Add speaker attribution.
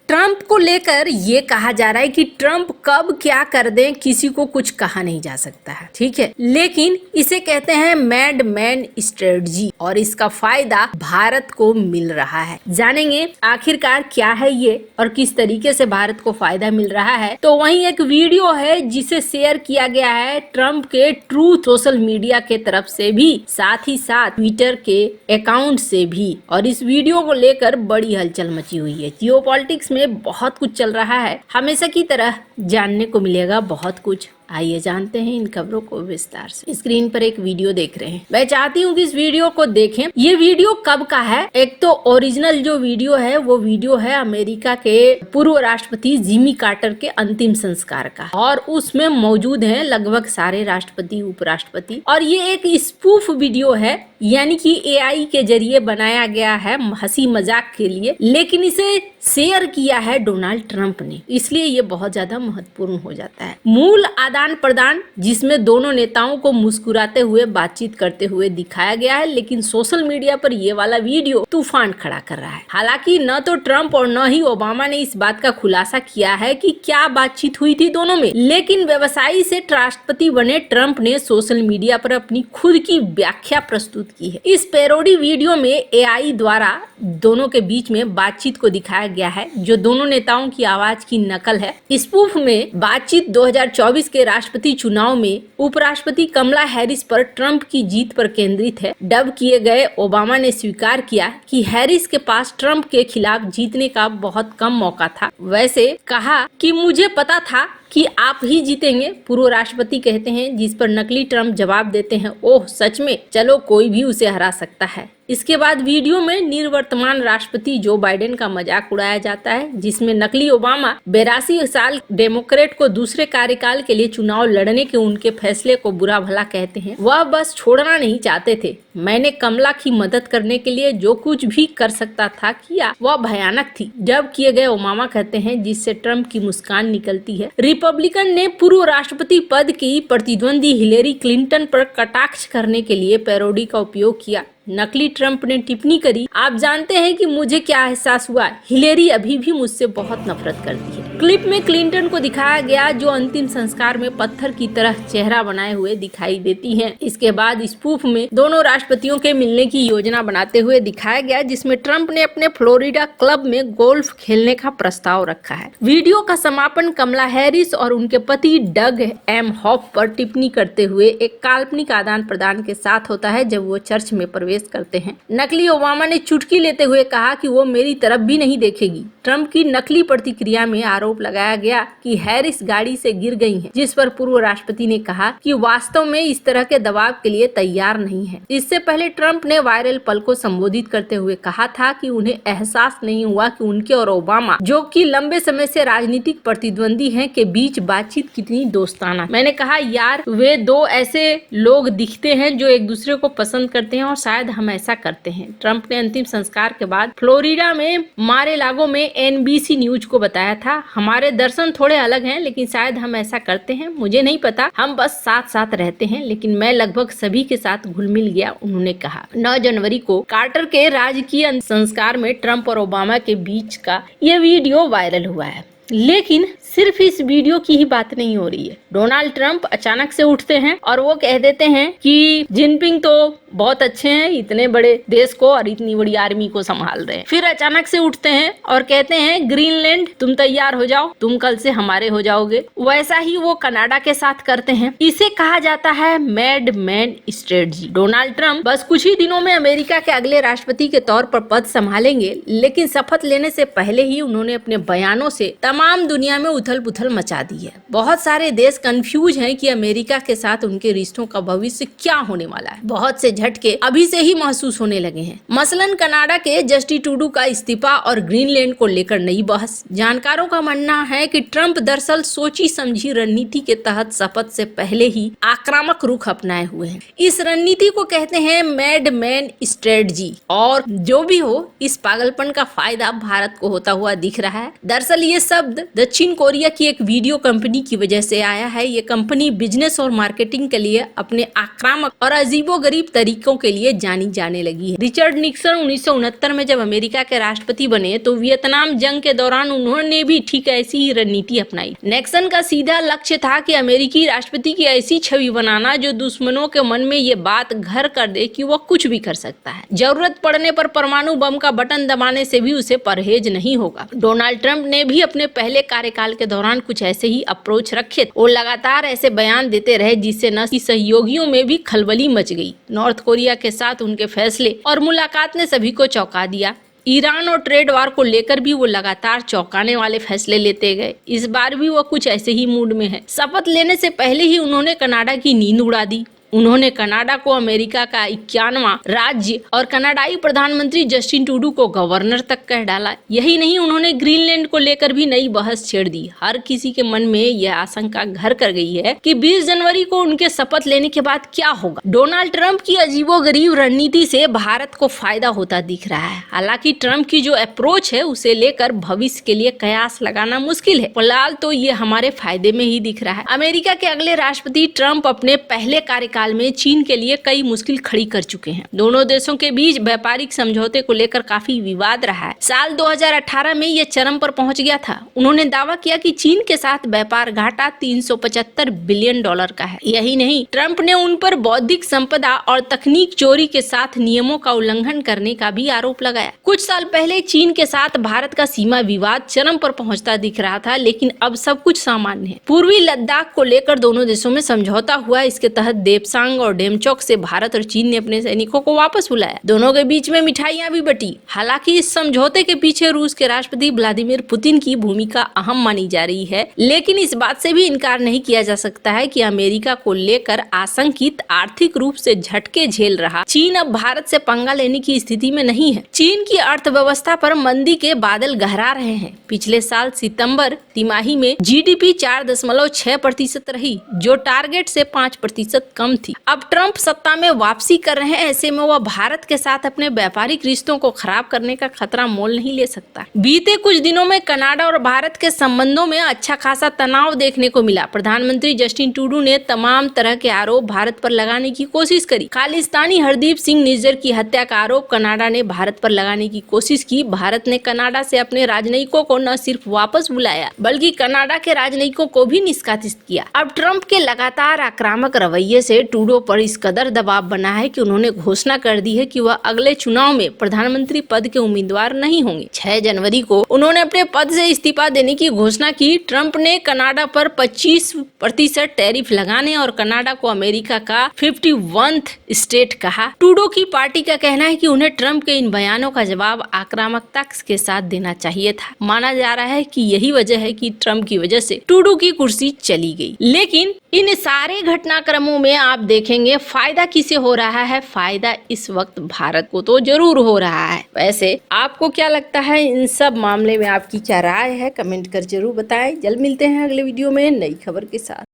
Speaker 1: Trump को लेकर ये कहा जा रहा है कि ट्रंप कब क्या कर दें किसी को कुछ कहा नहीं जा सकता है, ठीक है। लेकिन इसे कहते हैं मैड मैन स्ट्रेटजी और इसका फायदा भारत को मिल रहा है। जानेंगे आखिरकार क्या है ये और किस तरीके से भारत को फायदा मिल रहा है। तो वहीं एक वीडियो है जिसे शेयर किया गया है ट्रंप के ट्रूथ सोशल मीडिया के तरफ से भी, साथ ही साथ ट्विटर के अकाउंट से भी, और इस वीडियो को लेकर बड़ी हलचल मची हुई है। जियोपॉलिटिक्स में बहुत कुछ चल रहा है, हमेशा की तरह जानने को मिलेगा बहुत कुछ। आइए जानते हैं इन खबरों को विस्तार से। स्क्रीन पर एक वीडियो देख रहे हैं, मैं चाहती हूँ कि इस वीडियो को देखें। ये वीडियो कब का है? एक तो ओरिजिनल जो वीडियो है वो वीडियो है अमेरिका के पूर्व राष्ट्रपति जिमी कार्टर के अंतिम संस्कार का, और उसमें मौजूद हैं लगभग सारे राष्ट्रपति उपराष्ट्रपति। और ये एक स्पूफ वीडियो है, यानी कि एआई के जरिए बनाया गया है हंसी मजाक के लिए, लेकिन इसे शेयर किया है डोनाल्ड ट्रंप ने, इसलिए ये बहुत ज्यादा महत्वपूर्ण हो जाता है। मूल आदान प्रदान जिसमें दोनों नेताओं को मुस्कुराते हुए बातचीत करते हुए दिखाया गया है, लेकिन सोशल मीडिया पर ये वाला वीडियो तूफान खड़ा कर रहा है। हालांकि न तो ट्रंप और न ही ओबामा ने इस बात का खुलासा किया है कि क्या बातचीत हुई थी दोनों में, लेकिन व्यवसायी से राष्ट्रपति बने ट्रंप ने सोशल मीडिया पर अपनी खुद की व्याख्या प्रस्तुत की है। इस पैरोडी वीडियो में एआई द्वारा दोनों के बीच में बातचीत को दिखाया गया है, जो दोनों नेताओं की आवाज की नकल है। स्पूफ में बातचीत 2024 के राष्ट्रपति चुनाव में उपराष्ट्रपति कमला हैरिस पर ट्रंप की जीत पर केंद्रित है। डब किए गए ओबामा ने स्वीकार किया कि हैरिस के पास ट्रंप के खिलाफ जीतने का बहुत कम मौका था। वैसे कहा कि मुझे पता था कि आप ही जीतेंगे, पूर्व राष्ट्रपति कहते हैं, जिस पर नकली ट्रंप जवाब देते हैं, ओह सच में, चलो कोई भी उसे हरा सकता है। इसके बाद वीडियो में निवर्तमान राष्ट्रपति जो बाइडेन का मजाक उड़ाया जाता है, जिसमें नकली ओबामा 82 साल डेमोक्रेट को दूसरे कार्यकाल के लिए चुनाव लड़ने के उनके फैसले को बुरा भला कहते हैं। वह बस छोड़ना नहीं चाहते थे। मैंने कमला की मदद करने के लिए जो कुछ भी कर सकता था किया, वह भयानक थी, जब किए गए ओबामा कहते हैं, जिससे ट्रंप की मुस्कान निकलती है। रिपब्लिकन ने पूर्व राष्ट्रपति पद की प्रतिद्वंदी हिलेरी क्लिंटन पर कटाक्ष करने के लिए पैरोडी का उपयोग किया। नकली ट्रंप ने टिप्पणी करी, आप जानते हैं कि मुझे क्या एहसास हुआ, हिलेरी अभी भी मुझसे बहुत नफरत करती है। क्लिप में क्लिंटन को दिखाया गया जो अंतिम संस्कार में पत्थर की तरह चेहरा बनाए हुए दिखाई देती हैं। इसके बाद स्पूफ में दोनों राष्ट्रपतियों के मिलने की योजना बनाते हुए दिखाया गया, जिसमें ट्रंप ने अपने फ्लोरिडा क्लब में गोल्फ खेलने का प्रस्ताव रखा है। वीडियो का समापन कमला हैरिस और उनके पति डग एमहॉफ पर टिप्पणी करते हुए एक काल्पनिक आदान प्रदान के साथ होता है, जब वो चर्च में प्रवेश करते हैं। नकली ओबामा ने चुटकी लेते हुए कहा कि वो मेरी तरफ भी नहीं देखेगी। ट्रंप की नकली प्रतिक्रिया में आरोप लगाया गया कि हैरिस गाड़ी से गिर गई हैं, जिस पर पूर्व राष्ट्रपति ने कहा कि वास्तव में इस तरह के दबाव के लिए तैयार नहीं है। इससे पहले ट्रंप ने वायरल पल को संबोधित करते हुए कहा था कि उन्हें एहसास नहीं हुआ कि उनके और ओबामा, जो कि लंबे समय से राजनीतिक प्रतिद्वंदी हैं, के बीच बातचीत कितनी दोस्ताना। मैंने कहा यार, वे दो ऐसे लोग दिखते हैं जो एक दूसरे को पसंद करते हैं और शायद हम ऐसा करते हैं। ट्रंप ने अंतिम संस्कार के बाद फ्लोरिडा में मारे-लागो में एनबीसी न्यूज को बताया था, हमारे दर्शन थोड़े अलग हैं, लेकिन शायद हम ऐसा करते हैं, मुझे नहीं पता, हम बस साथ साथ रहते हैं, लेकिन मैं लगभग सभी के साथ घुल मिल गया, उन्होंने कहा। 9 जनवरी को कार्टर के राजकीय संस्कार में ट्रंप और ओबामा के बीच का यह वीडियो वायरल हुआ है। लेकिन सिर्फ इस वीडियो की ही बात नहीं हो रही है। डोनाल्ड ट्रंप अचानक से उठते हैं और वो कह देते हैं कि जिनपिंग तो बहुत अच्छे हैं, इतने बड़े देश को और इतनी बड़ी आर्मी को संभाल रहे हैं। फिर अचानक से उठते हैं और कहते हैं ग्रीनलैंड तुम तैयार हो जाओ, तुम कल से हमारे हो जाओगे। वैसा ही वो कनाडा के साथ करते हैं। इसे कहा जाता है mad man strategy. Donald Trump बस कुछ ही दिनों में अमेरिका के अगले राष्ट्रपति के तौर पर पद संभालेंगे, लेकिन शपथ लेने से पहले ही उन्होंने अपने बयानों से तमाम दुनिया में उथल पुथल मचा दी है। बहुत सारे देश कंफ्यूज हैं कि अमेरिका के साथ उनके रिश्तों का भविष्य क्या होने वाला है। बहुत से झटके अभी से ही महसूस होने लगे हैं। मसलन कनाडा के जस्टिन ट्रूडो का इस्तीफा और ग्रीनलैंड को लेकर नई बहस। जानकारों का मानना है कि ट्रंप दरअसल सोची समझी रणनीति के तहत शपथ से पहले ही आक्रामक रुख अपनाए हुए हैं। इस रणनीति को कहते हैं मैड मैन स्ट्रेटजी, और जो भी हो, इस पागलपन का फायदा भारत को होता हुआ दिख रहा है। दरअसल ये सब शब्द दक्षिण कोरिया की एक वीडियो कंपनी की वजह से आया है। ये कंपनी बिजनेस और मार्केटिंग के लिए अपने आक्रामक और अजीबोगरीब तरीकों के लिए जानी जाने लगी है। रिचर्ड निक्सन 1969 में जब अमेरिका के राष्ट्रपति बने तो वियतनाम जंग के दौरान उन्होंने भी ठीक ऐसी ही रणनीति अपनाई। निक्सन का सीधा लक्ष्य था कि अमेरिकी राष्ट्रपति की ऐसी छवि बनाना जो दुश्मनों के मन में ये बात घर कर दे कि वह कुछ भी कर सकता है। जरूरत पड़ने पर परमाणु बम का बटन दबाने से भी उसे परहेज नहीं होगा। डोनाल्ड ट्रंप ने भी अपने पहले कार्यकाल के दौरान कुछ ऐसे ही अप्रोच रखे। वो लगातार ऐसे बयान देते रहे जिससे न कि सहयोगियों में भी खलबली मच गई। नॉर्थ कोरिया के साथ उनके फैसले और मुलाकात ने सभी को चौंका दिया। ईरान और ट्रेड वार को लेकर भी वो लगातार चौंकाने वाले फैसले लेते गए। इस बार भी वो कुछ ऐसे ही मूड में है। शपथ लेने से पहले ही उन्होंने कनाडा की नींद उड़ा दी। उन्होंने कनाडा को अमेरिका का 51वां राज्य और कनाडाई प्रधानमंत्री जस्टिन ट्रूडो को गवर्नर तक कह डाला। यही नहीं, उन्होंने ग्रीनलैंड को लेकर भी नई बहस छेड़ दी। हर किसी के मन में यह आशंका घर कर गई है कि 20 जनवरी को उनके शपथ लेने के बाद क्या होगा। डोनाल्ड ट्रंप की अजीबोगरीब रणनीति से भारत को फायदा होता दिख रहा है। हालांकि ट्रंप की जो अप्रोच है उसे लेकर भविष्य के लिए कयास लगाना मुश्किल है। फिलहाल तो ये हमारे फायदे में ही दिख रहा है। अमेरिका के अगले राष्ट्रपति ट्रंप अपने पहले कार्यकाल में चीन के लिए कई मुश्किल खड़ी कर चुके हैं। दोनों देशों के बीच व्यापारिक समझौते को लेकर काफी विवाद रहा है। साल 2018 में यह चरम पर पहुंच गया था। उन्होंने दावा किया कि चीन के साथ व्यापार घाटा $375 बिलियन का है। यही नहीं, ट्रंप ने उन पर बौद्धिक संपदा और तकनीक चोरी के साथ नियमों का उल्लंघन करने का भी आरोप लगाया। कुछ साल पहले चीन के साथ भारत का सीमा विवाद चरम पर पहुंचता दिख रहा था, लेकिन अब सब कुछ सामान्य है। पूर्वी लद्दाख को लेकर दोनों देशों में समझौता हुआ। इसके तहत देपसांग और डेमचोक से भारत और चीन ने अपने सैनिकों को वापस बुलाया। दोनों के बीच में मिठाइयां भी बटी। हालांकि इस समझौते के पीछे रूस के राष्ट्रपति व्लादिमीर पुतिन की भूमिका अहम मानी जा रही है, लेकिन इस बात से भी इनकार नहीं किया जा सकता है कि अमेरिका को लेकर आशंकित आर्थिक रूप से झटके झेल रहा चीन अब भारत से पंगा लेने की स्थिति में नहीं है। चीन की अर्थव्यवस्था पर मंदी के बादल गहरा रहे हैं। पिछले साल सितंबर तिमाही में जीडीपी 4.6% रही, जो टारगेट से 5% कम थी। अब ट्रंप सत्ता में वापसी कर रहे हैं, ऐसे में वह भारत के साथ अपने व्यापारिक रिश्तों को खराब करने का खतरा मोल नहीं ले सकता। बीते कुछ दिनों में कनाडा और भारत के संबंधों में अच्छा खासा तनाव देखने को मिला। प्रधानमंत्री जस्टिन ट्रूडो ने तमाम तरह के आरोप भारत पर लगाने की कोशिश करी। खालिस्तानी हरदीप सिंह निज्जर की हत्या का आरोप कनाडा ने भारत पर लगाने की कोशिश की। भारत ने कनाडा से अपने राजनयिकों को न सिर्फ वापस बुलाया, बल्कि कनाडा के राजनयिकों को भी निष्कासित किया। अब ट्रंप के लगातार आक्रामक रवैये से ट्रूडो पर इस कदर दबाव बना है कि उन्होंने घोषणा कर दी है कि वह अगले चुनाव में प्रधानमंत्री पद के उम्मीदवार नहीं होंगे। 6 जनवरी को उन्होंने अपने पद से इस्तीफा देने की घोषणा की। ट्रंप ने कनाडा पर 25% टैरिफ लगाने और कनाडा को अमेरिका का 51th स्टेट कहा। ट्रूडो की पार्टी का कहना है कि उन्हें ट्रंप के इन बयानों का जवाब आक्रामकता के साथ देना चाहिए था। माना जा रहा है कि यही वजह है कि ट्रंप की वजह से ट्रूडो की कुर्सी चली गई। लेकिन इन सारे घटनाक्रमों में आप देखेंगे फायदा किसे हो रहा है? फायदा इस वक्त भारत को तो जरूर हो रहा है। वैसे आपको क्या लगता है इन सब मामले में? आपकी क्या राय है? कमेंट कर जरूर बताएं। जल्द मिलते हैं अगले वीडियो में नई खबर के साथ।